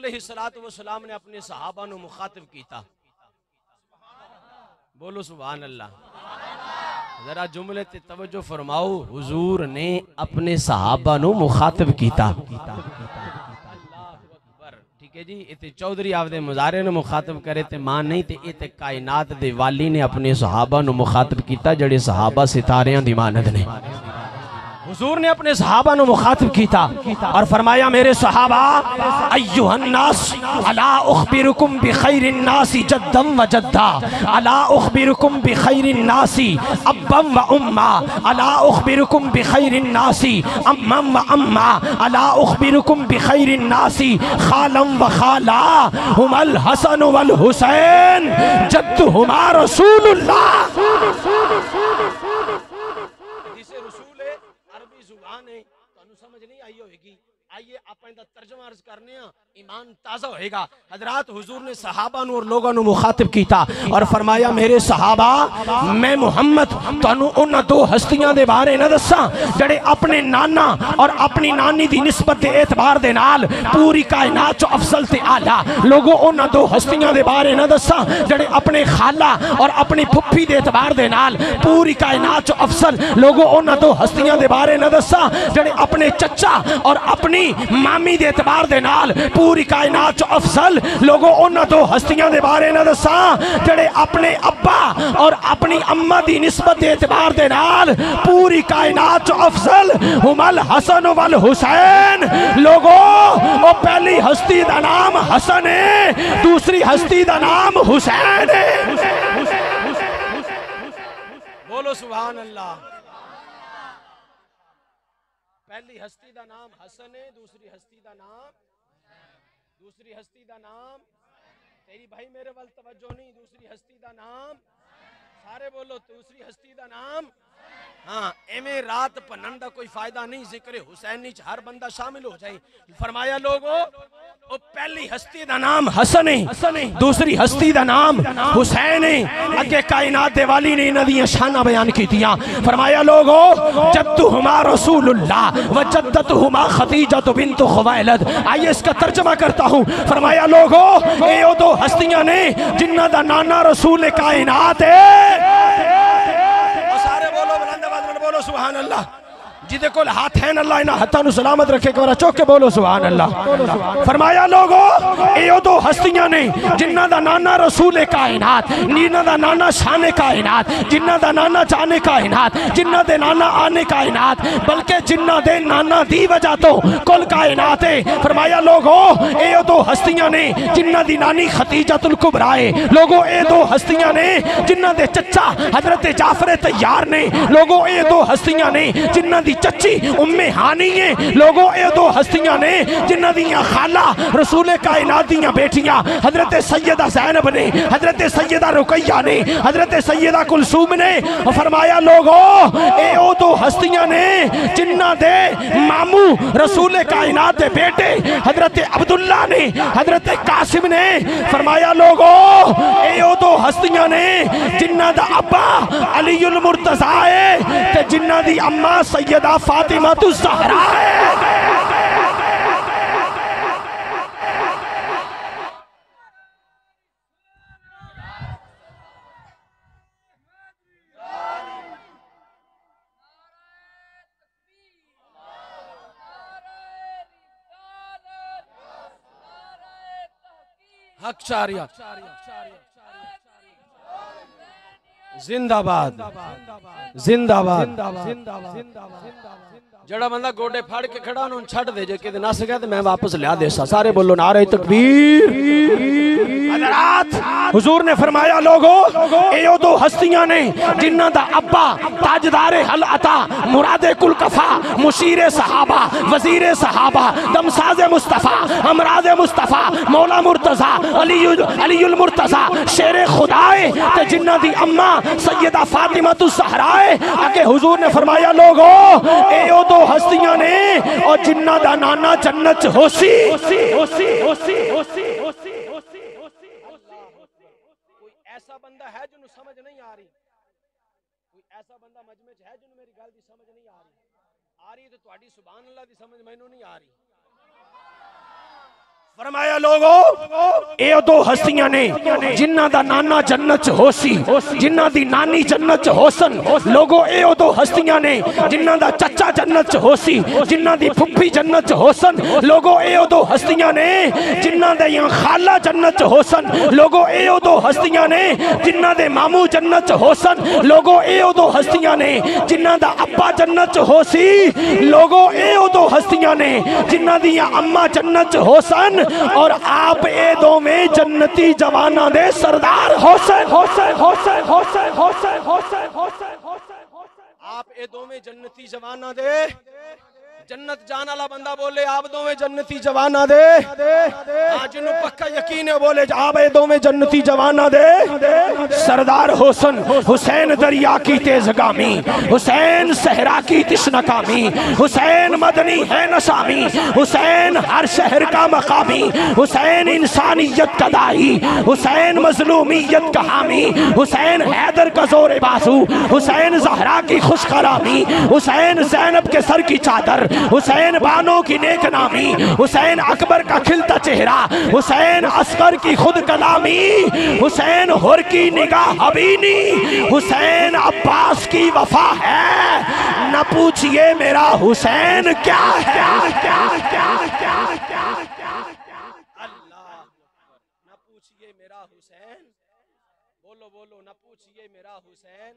अलैहिस्सलातु वस्सलाम ने अपने सहाबा नू मुखातिब कीता। बोलो सुभान अल्लाह। जरा जुमले ते तवज्जो फरमाओ, हुजूर ने अपने सहाबा नू मुखातिब कीता। ठीक है जी, इते चौधरी आपदे मुजारे नू मुखातिब करे ते मां नहीं ते इते कायनात दे वाली ने अपने सहाबा नू मुखातिब कीता, जड़े सहाबा सितारियां दी मानद ने। हुजूर ने अपने सहाबा नू मुखातिब कीता और फरमाया, मेरे सहाबा, अय्युहन्नास अला उखबिरुकुम बिखैरिन नासी जद्दम व जद्दा, अला उखबिरुकुम बिखैरिन नासी अब्बम व उम्मा, अला उखबिरुकुम बिखैरिन नासी अम्मम व अम्मा, अला उखबिरुकुम बिखैरिन नासी खालम व खाला, हुमल हसन वल हुसैन जद्दुहुमा रसूलुल्लाह। समझ नहीं आई होगी, आइए आप तर्जुमा अर्ज करने ईमान ताजा होएगा। हजरात, हुजूर ने सहाबा नू और लोगों नू मुखातिब कीता और फरमाया, मेरे सहाबा, मैं मुहम्मद तुहानू उन्हां दो हस्तियां दे बारे न दस्सां जड़े अपने नाना और अपनी नानी दी निस्बत दे एतबार दे नाल पूरी कायनात चो अफजल ते आला। लोगों, उन्हां दो हस्तियां दे बारे न दस्सां जड़े अपने खाला और अपनी फुफ्फी दे एतबार दे नाल पूरी कायनात चो अफजल। लोगों, उन्हां दो हस्तियां दे बारे न दस्सां जड़े अपने चचा और अपनी मामी दे एतबार दे नाल पूरी कायनात चो अफजल। लोगों, उन्हां दो हस्तियां दे बारे न दस्सां जड़े अपने अब्बा और अपनी अम्मा दी निस्बत दे एतबार दे नाल पूरी कायनात चो अफजल। हुमल हसन वल हुसैन। लोगों, वो पहली हस्ती दा नाम हसन है, दूसरी हस्ती दा नाम हुसैन है। बोलो सुभान अल्लाह। पहली हस्ती दा नाम हसन है, दूसरी हस्ती दा नाम तेरी भाई मेरे वाल तवज्जो नहीं, दूसरी हस्ती दा नाम, सारे बोलो, दूसरी हस्ती दा नाम। हाँ, एवें रात पनन दा कोई फायदा नहीं, जिक्र हुसैनी च हर बंदा शामिल हो जाए। फरमाया, लोगो, वो पहली हस्ती दा नाम हसन है, दूसरी हस्ती दा नाम हुसैन है। अगे कायनात दे वाली ने इन्हां दियां शाना बयान कीतियां। फरमाया, लोगो, जद्दुहुमा रसूलुल्लाह व जद्दतुहुमा खदीजतु बिन्तु खुवैलिद। आइए इसका तर्जुमा करता हूँ। फरमाया, लोगो, ये वो दो हस्तियां ने जिन्हां दा नाना रसूल कायनात है। बोलो सुभान अल्लाह। जिदे कोल हाथ है अल्लाह इन्हां हत्थां नूं सलामत रखे। एक बार चौक के बोलो सुभान अल्लाह। फरमाया, लोगो, ये दो हस्तियां ने जिन्हां दा नाना रसूल कायनात, जिन्हां दा नाना शान कायनात, जिन्हां दा नाना जाने कायनात, जिन्हां दे नाना आने कायनात, बल्कि जिन्हां दे नाना दी वजह तो कुल कायनात है। फरमाया, लोगो, ये दो हस्तियां ने जिन्हां दी नानी खदीजतुल कुबरा है। लोगो, ये दो हस्तियां ने जिन्हां दे चचा हजरत जाफर तैयार ने। लोगो, ये दो हस्तियां ने जिन्हां दी चची उम्मे हानी है। लोगों, ये दो हस्तियां ने जिन्हां दियां खाला रसूल कायनात दियां बेटियां हजरत सैयदा ज़ैनब ने, हजरत सैयदा रुकैया ने, हजरत सैयदा कुलसूम ने। फरमाया, लोगों, ये वो दो हस्तियां ने जिन्हां दे मामू रसूल कायनात दे बेटे हजरत अब्दुल्ला ने, हजरत कासिम ने। फरमाया, लोगों, ये वो दो हस्तियां ने जिन्हां दा अब्बा अलीउल मुर्तज़ा है ते जिन्हां दी अम्मा सैयदा फातिमा तु ज़हरा है। हक चारिया जिंदाबाद जिंदाबाद। जड़ा बंदा गोडे फाड़ के खड़ा उन्होंने छड़ दे, जे किते नस गया तो मैं वापस लिया दे सा। सारे बोलो नारे तकबीर। हुजूर ने फरमाया, लोगो, ये दो हस्तियां ने जिन्हां दा अब्बा ताजदारे हल अता, मुरादे कुल कफा, मुशीरे सहाबा, वजीरे सहाबा, दमसाजे मुस्तफा, हमराजे मुस्तफा, मौला मुर्तजा, अलीउल मुर्तजा, शेरे खुदाए ते जिन्हां दी अम्मा सैयदा फातिमा तु ज़हरा है। आगे हुजूर ने फरमाया, लोगो, ये दो हस्तियां ने और जिन्हां दा नाना जन्नत होसी। कोई ऐसा बंदा है जिन्हों समझ नहीं आ रही? कोई ऐसा बंदा मजमे च है जिन्हों मेरी गल दी समझ नहीं आ रही तो तुहाडी सुभान अल्लाह दी समझ मैनू नहीं आ रही। फरमाया लोगो ये दो हस्तियां ने जिन्ना दा नाना जन्नत च होसी जिन्ना दी नानी जन्नत च होसन लोगो ये दो हस्तियां ने जिन्ना दा चचा जन्नत च होसी जिन्ना दी फुफी जन्नत च होसन लोगो ये दो हस्तियां ने जिन्ना दे या खाला जन्नत च होसन लोगो ये दो हस्तियां ने जिन्ना दे मामू जन्नत च होसन लोगो ये दो हस्तियां ने जिन्ना दा अब्बा जन्नत च होसी लोगो ये दो हस्तियां ने जिन्ना दी या अम्मा जन्नत च होसन और आप ए दो में जन्नती जवाना दे सरदार हुसैन हुसैन हुसैन हुसैन हुसैन हुसैन हुसैन आप ए दो में जन्नती जवाना दे जन्नत जान वाला बंदा बोले आप दो में जन्नती जवाना दे आज नु पक्का यकीन है बोले आप ए दो में जन्नती जवाना दे सरदार हुसैन हुसैन दरिया की तेजगामी हुसैन सहरा की तिश्नकामी हुसैन मदनी है नसामी हुसैन हर शहर का मकामी हुसैन इंसानियत का दाई हुसैन मजलूमियत का हामी हुसैन हैदर का जोर बाजू हुसैन जहरा की खुशकलामी हुसैन ज़ैनब के सर की चादर हुसैन बानों की नेक नामी हुसैन अकबर का खिलता चेहरा हुसैन असगर की खुद कलामी हुसैन हुर की निगाह हबीनी हुसैन अब्बास की वफा है न पूछिए मेरा हुसैन क्या है क्या क्या क्या क्या अल्लाह न पूछिए मेरा हुसैन बोलो बोलो न पूछिए मेरा हुसैन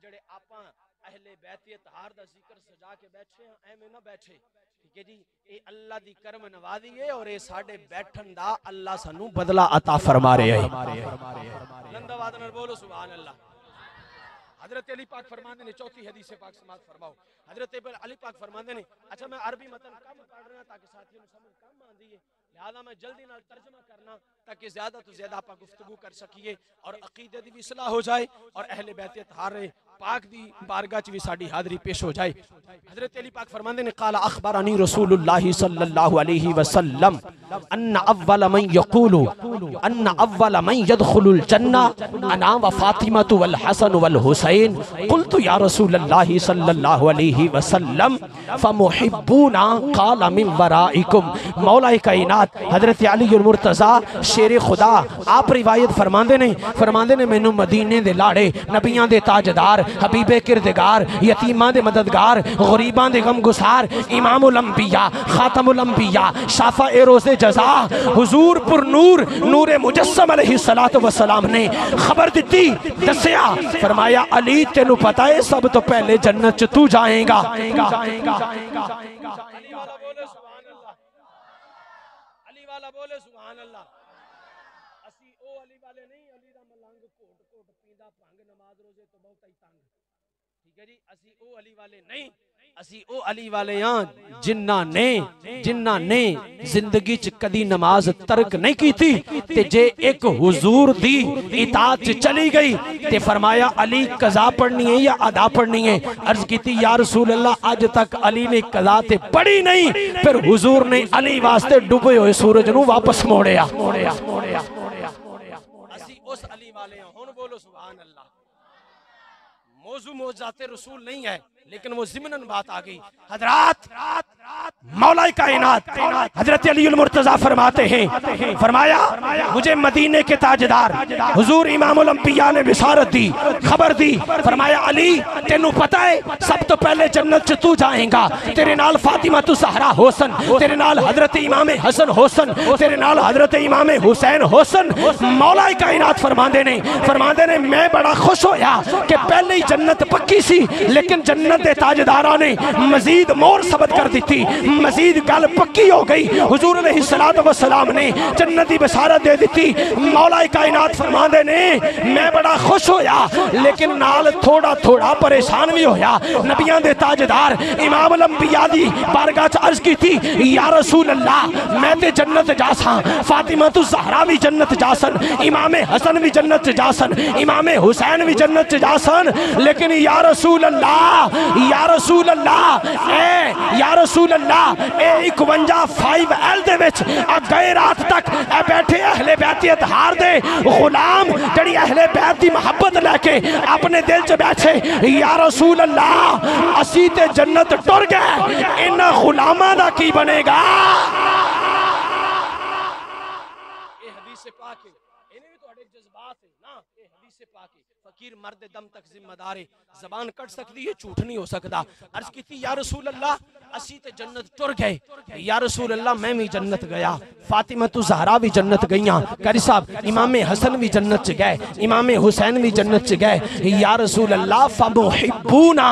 जड़े आपा अहले बैत तहार दा जिक्र सजा के बैठे एवें ना बैठे ठीक है जी ये अल्लाह दी करम नवाजी है और ये साडे बैठन दा अल्लाह सानू बदला अता फरमा रहे है लंदाबाद न बोलो सुभान अल्लाह हजरत अली पाक फरमाते ने चौथी हदीस पाक समात फरमाओ हजरत अली पाक फरमाते ने अच्छा मैं अरबी मतन कम पढ़ रहा ताकि साथियों को समझ कम आंदी है लिहाजा मैं जल्दी नाल तर्जुमा करना ताकि ज्यादा तो ज्यादा आप गुफ्तगू कर सकिए और अकीदे दी भी इस्लाह हो जाए और अहले बैत तहार पाक दी बारगाह च भी साडी हाज़री पेश हो जाए हजरत अली पाक फरमाते ने काला अखबरनी रसूलुल्लाह सल्लल्लाहु अलैहि वसल्लम अन्ना अव्वल मन यक़ूलु अन्ना अव्वल मन यदखुलुल जन्ना अना व फातिमा वल हसन वल हुसैन क़ुल्तु या रसूलल्लाह सल्लल्लाहु अलैहि वसल्लम फमुहिब्बूना क़ाला मिन वराइकुम मौला कायनात हजरत अली मुर्तज़ा शेर खुदा आप रिवायत फरमांदे ने मैनू मदीने दे लाड़े नबियां दे ताजदार हबीबे किरदगार यतीमां दे मददगार गरीबां दे गमगुसार इमामुल अंबिया खातमुल अंबिया शाफा ए रोज़े जज़ा हुजूर पुर नूर नूरे मुजस्सम अलैहिस्सलातु वस्सलाम ने खबर दी दस्या फरमाया अली तेनू पता है सब तो पहले जन्नत च तू जाएगा बोले सुभान अल्लाह असी ओ अली वाले नहीं अली दा मलंग कोट कोट पींदा भंग नमाज रोजे तो बहुत ही तंग ठीक है जी असी ओ अली वाले नहीं असी ओ अली वाले हां जिन्ना ने जिंदगी च कदी नमाज तर्क नहीं की थी ते जे एक हुजूर दी इताअत च चली गई ते फरमाया अली कज़ा पढ़नी है या अदा पढ़नी है अर्ज की या रसूल अल्लाह आज तक अली ने कज़ा ते पढ़ी नहीं फिर हुजूर ने अली वास्ते डूबे हुए सूरज नू वापस मोड़िया असी उस अली वाले हां हुन बोलो सुभान अल्लाह मौजू मौजाते रसूल नहीं है लेकिन वो ज़िमनन बात आ गई हजरत मौला कायनात हजरत अली मुर्तज़ा फरमाते हैं फरमाया मुझे मदीने के ताजदार हुजूर इमामुल अंबिया ने बिशारत दी खबर दी फरमाया अली तेनू पता है सब तो पहले जन्नत च तू जाएगा तेरे नाल फातिमा तू सहरा हुसैन तेरे नाल हजरत इमाम हसन हुसैन तेरे नाल हजरत इमाम हुसैन हुसैन मौला कायनात फरमाते ने मैं बड़ा खुश होया कि पहले ही जन्नत पक्की सी लेकिन जन्नत दे ताजदारा ने मजीद मोर सबत कर दी मजीद गल पक्की हो गई हुजूर अलैहिस्सलातु वस्सलाम ने जन्नत की बशारत दे दी मौला कायनात फरमाते ने मैं बड़ा खुश होया लेकिन नाल थोड़ा थोड़ा परेशान भी होया नबियां दे ताजदार इमाम अंबिया दी बारगाह च अर्ज की थी या रसूल अल्लाह मैं ते जन्नत जासा फातिमा तू ज़हरा भी जन्नत जासन इमाम हसन भी जन्नत जासन इमाम हुसैन भी जन्नत जासन लेकिन या रसूल अल्लाह या रसूल अल्लाह ए 51 दे विच गए रात तक बैठे अहले बैत अतहार दे गुलाम जड़ी अहले बैत दी मोहब्बत लेके अपने दिल च बैठे या रसूल अल्लाह असी ते जन्नत टुर गए इन्हां गुलामां दा की बनेगा हदीस पाक है, इन्हें भी थोड़े जज्बात है ना, ये हदीस पाक है। फकीर मर्द दम तक जिम्मेदार है, जबान कट सकती है, झूठ नहीं हो सकता। अर्ज की थी या रसूल अल्लाह असी ते जन्नत टुर गए, या रसूल अल्लाह मैं भी जन्नत गया, फातिमा तु ज़हरा भी जन्नत गईयां, कारी साहब इमाम हसन भी जन्नत च गए, इमाम हुसैन भी जन्नत च गए। या रसूल अल्लाह फमुहिब्बूना,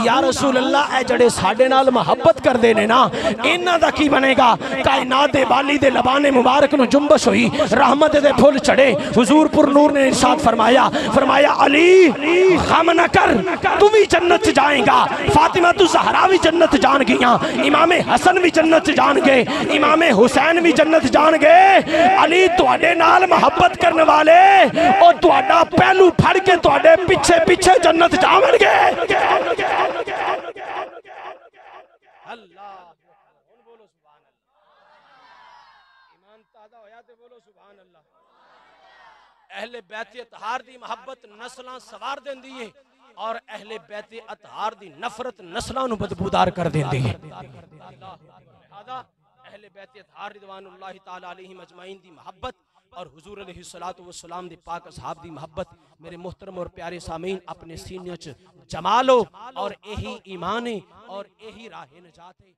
या रसूल अल्लाह ए जड़े साडे नाल मोहब्बत करदे ने ना, इन्हां दा की बनेगा। कायनात दे वाली दे लबाने मुबारक नु जुम्बश हुई, रहमत दे फुल चढ़े। हुजूर पुर नूर ने इरशाद फरमाया, फरमाया अली गम न कर, तू भी जन्नत जाएगा, फातिमा तु ज़हरा भी जन्नत जान गईयां, इमाम हसन भी जन्नत जान गए, इमाम हुसैन भी जन्नत जान गए। अली तुहाडे नाल मोहब्बत करने वाले और तुहाडा पहलू फड़ के तुहाडे पीछे पीछे जन्नत जावणगे। अल्लाह बोलो सुभान अल्लाह, ईमान ताज़ा होया ते बोलो सुभान अल्लाह। अहले बैत अतहार दी मोहब्बत नस्लां सवार देंदी है और अहले बैत अतहार दी नफरत नस्लां नु बदबूदार कर देंदी है। अहले बैत अतहार रिदवानुल्लाहि ताला अलैहिम अजमाइन दी मोहब्बत और हुजूर अलैहिस्सलातु वस्सलाम दी पाक असहाब दी मोहब्बत मेरे मुहतरम और प्यारे सामीन अपने सीने च जमा लो और यही ईमान है और यही राह निजात है।